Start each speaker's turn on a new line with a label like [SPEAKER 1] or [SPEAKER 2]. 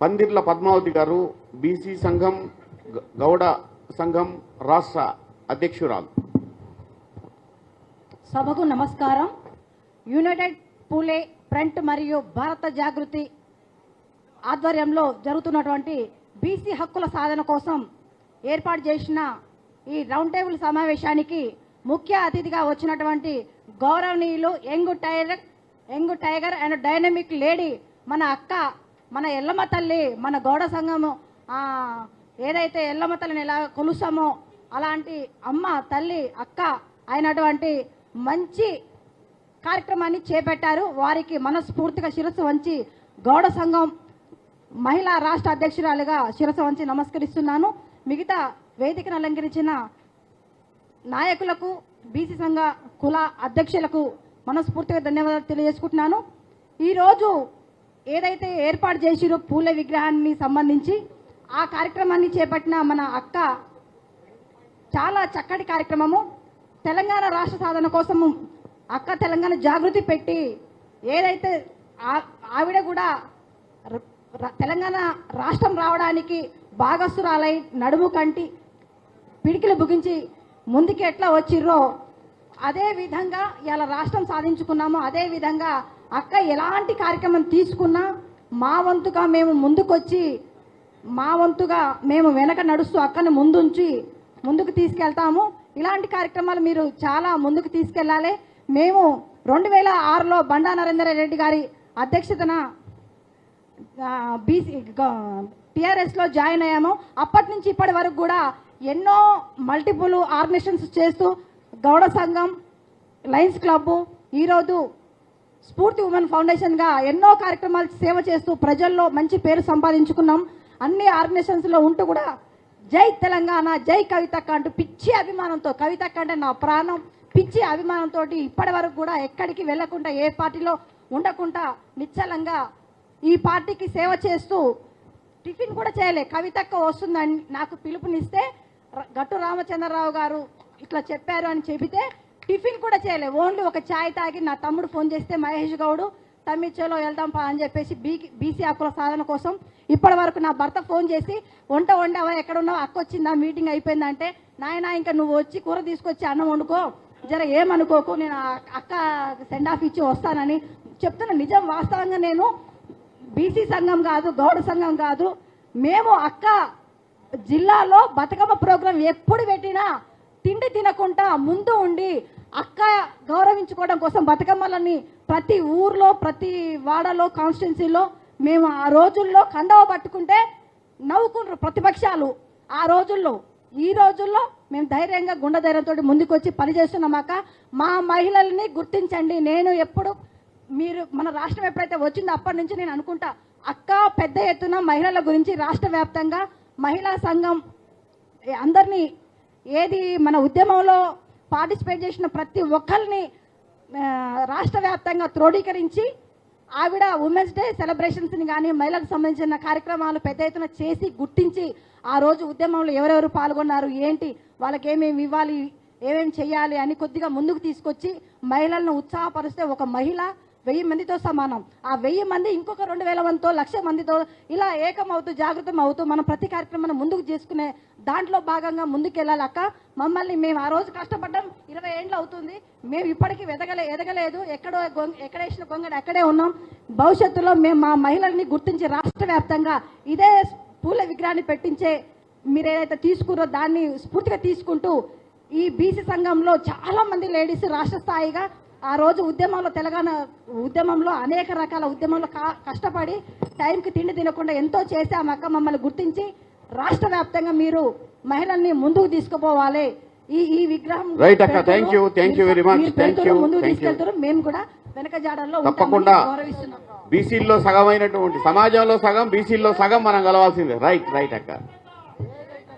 [SPEAKER 1] పందిర్ల పద్మావతి గారు బీసీ సంఘం గౌడ సంఘం రాష్ట్ర అధ్యక్షురాలు.
[SPEAKER 2] సభకు నమస్కారం. యునైటెడ్ పూలే ఫ్రంట్ మరియు భారత జాగృతి ఆధ్వర్యంలో జరుగుతున్నటువంటి బీసీ హక్కుల సాధన కోసం ఏర్పాటు చేసిన ఈ రౌండ్ టేబుల్ సమావేశానికి ముఖ్య అతిథిగా వచ్చినటువంటి గౌరవనీయులు young tiger and dynamic lady మన అక్క, మన ఎల్లమ్మ తల్లి, మన గౌడ సంఘము ఏదైతే ఎల్లమ్మ తల్లిని ఎలా కొలుస్తామో అలాంటి అమ్మ, తల్లి, అక్క అయినటువంటి మంచి కార్యక్రమాన్ని చేపట్టారు. వారికి మనస్ఫూర్తిగా శిరస్సు వంచి గౌడ సంఘం మహిళా రాష్ట్ర అధ్యక్షురాలుగా శిరస్సు వంచి నమస్కరిస్తున్నాను. మిగతా వేదికను అలంకరించిన నాయకులకు, బీసీ సంఘ కుల అధ్యక్షులకు మనస్ఫూర్తిగా ధన్యవాదాలు తెలియజేసుకుంటున్నాను. ఈరోజు ఏదైతే ఏర్పాటు చేసిరో పూలే విగ్రహాన్ని సంబంధించి ఆ కార్యక్రమాన్ని చేపట్టిన మన అక్క చాలా చక్కటి కార్యక్రమము. తెలంగాణ రాష్ట్ర సాధన కోసము అక్క తెలంగాణ జాగృతి పెట్టి ఏదైతే ఆవిడ కూడా తెలంగాణ రాష్ట్రం రావడానికి భాగస్తురాలై నడుము కంటి పిడికిలు బుగించి ముందుకు ఎట్లా వచ్చిర్రో అదే విధంగా ఇలా రాష్ట్రం సాధించుకున్నాము. అదే విధంగా అక్క ఎలాంటి కార్యక్రమం తీసుకున్నా మా వంతుగా మేము ముందుకొచ్చి, మా వంతుగా మేము వెనక నడుస్తూ అక్కని ముందుంచి ముందుకు తీసుకెళ్తాము. ఇలాంటి కార్యక్రమాలు మీరు చాలా ముందుకు తీసుకెళ్లాలి. మేము 2006లో బండా నరేందర్ రెడ్డి గారి అధ్యక్షతన బీసీ టీఆర్ఎస్లో జాయిన్ అయ్యాము. అప్పటి నుంచి ఇప్పటి వరకు కూడా ఎన్నో మల్టిపుల్ ఆర్గనైజేషన్స్ చేస్తూ గౌడ సంఘం, లయన్స్ క్లబ్, ఈరోజు స్ఫూర్తి ఉమెన్ ఫౌండేషన్గా ఎన్నో కార్యక్రమాలు సేవ చేస్తూ ప్రజల్లో మంచి పేరు సంపాదించుకున్నాం. అన్ని ఆర్గనైజేషన్స్లో ఉంటూ కూడా జై తెలంగాణ, జై కవితక్క అంటూ పిచ్చి అభిమానంతో, కవితక్క అంటే నా ప్రాణం, పిచ్చి అభిమానంతో ఇప్పటి వరకు కూడా ఎక్కడికి వెళ్లకుండా, ఏ పార్టీలో ఉండకుండా నిశ్చలంగా ఈ పార్టీకి సేవ చేస్తూ టిఫిన్ కూడా చేయలే. కవితక్క వస్తుందని నాకు పిలుపునిస్తే గట్టు రామచంద్రరావు గారు ఇట్లా చెప్పారు అని చెబితే టిఫిన్ కూడా చేయలే. ఓన్లీ ఒక ఛాయ్ తాగి నా తమ్ముడు ఫోన్ చేస్తే మహేష్ గౌడు తమ్మిచ్చలో వెళ్దాం పా అని చెప్పేసి బీసీ హక్కుల సాధన కోసం ఇప్పటి వరకు నా భర్త ఫోన్ చేసి వంట వండావా, ఎక్కడ ఉన్నావు, అక్క వచ్చిందా, మీటింగ్ అయిపోయిందంటే నాయన ఇంకా నువ్వు వచ్చి కూర తీసుకొచ్చి అన్నం వండుకో, జర ఏమనుకోకు, నేను అక్క సెండ్ ఆఫ్ ఇచ్చి వస్తానని చెప్తున్నా. నిజం, వాస్తవంగా నేను బీసీ సంఘం కాదు, గౌడ సంఘం కాదు, మేము అక్క జిల్లాలో బతుకమ్మ ప్రోగ్రాం ఎప్పుడు పెట్టినా తిండి తినకుండా ముందు ఉండి అక్క గౌరవించుకోవడం కోసం బతుకమ్మలని ప్రతి ఊర్లో, ప్రతి వాడలో, కాన్స్టిట్యున్సీలో మేము ఆ రోజుల్లో కండవ పట్టుకుంటే నవ్వుకుంటారు ప్రతిపక్షాలు. ఆ రోజుల్లో, ఈ రోజుల్లో మేము ధైర్యంగా గుండె ధైర్యంతో ముందుకు వచ్చి పనిచేస్తున్నాం. అక్క, మా మహిళల్ని గుర్తించండి. నేను ఎప్పుడు మీరు మన రాష్ట్రం ఎప్పుడైతే వచ్చిందో అప్పటి నుంచి నేను అనుకుంటా, అక్క పెద్ద ఎత్తున మహిళల గురించి రాష్ట్ర వ్యాప్తంగా మహిళా సంఘం అందరినీ, ఏది మన ఉద్యమంలో పార్టిసిపేట్ చేసిన ప్రతి ఒక్కరిని రాష్ట్ర వ్యాప్తంగా క్రోడీకరించి ఆవిడ ఉమెన్స్ డే సెలబ్రేషన్స్ని కానీ మహిళలకు సంబంధించిన కార్యక్రమాలు పెద్ద ఎత్తున చేసి గుర్తించి ఆ రోజు ఉద్యమంలో ఎవరెవరు పాల్గొన్నారు, ఏంటి, వాళ్ళకి ఏమేమి ఇవ్వాలి, ఏమేమి చేయాలి అని కొద్దిగా ముందుకు తీసుకొచ్చి మహిళలను ఉత్సాహపరిస్తే ఒక మహిళ 1000 మందితో సమానం. ఆ 1000 మంది ఇంకొక 2000 మందితో, 1,00,000 మందితో ఇలా ఏకమవుతూ జాగృతం అవుతూ మనం ప్రతి కార్యక్రమాన్ని ముందుకు చేసుకునే దాంట్లో భాగంగా ముందుకెళ్ళాలి. అక్క, మమ్మల్ని మేము ఆ రోజు కష్టపడ్డాం, 20 ఏళ్ళు అవుతుంది, మేము ఇప్పటికీ ఎదగలేదు, ఎక్కడేసిన గొంగడి అక్కడే ఉన్నాం. భవిష్యత్తులో మేము మా మహిళల్ని గుర్తించి రాష్ట్ర వ్యాప్తంగా ఇదే పూల విగ్రహాన్ని పెట్టించే మీరు ఏదైతే తీసుకున్నారో దాన్ని స్ఫూర్తిగా తీసుకుంటూ ఈ బీసీ సంఘంలో చాలా మంది లేడీస్ రాష్ట్ర స్థాయిగా ఆ రోజు ఉద్యమంలో, తెలంగాణ ఉద్యమంలో, అనేక రకాల ఉద్యమంలో కష్టపడి టైంకి తిండి తినకుండా ఎంతో చేశాం. అక్క, మమ్మల్ని గుర్తించి రాష్ట్ర వ్యాప్తంగా మీరు మహిళల్ని ముందుకు తీసుకుపోవాలి. ఈ విగ్రహం ముందుకు తీసుకెళ్తారు, మేము కూడా వెనక జాడల్లో
[SPEAKER 1] తప్పకుండా
[SPEAKER 2] గౌరవిస్తున్నాం.
[SPEAKER 1] బీసీల్లో సగం అయినటువంటి సమాజంలో సగం, బీసీల్లో సగం మనం కలవాల్సిందే. రైట్ అక్క.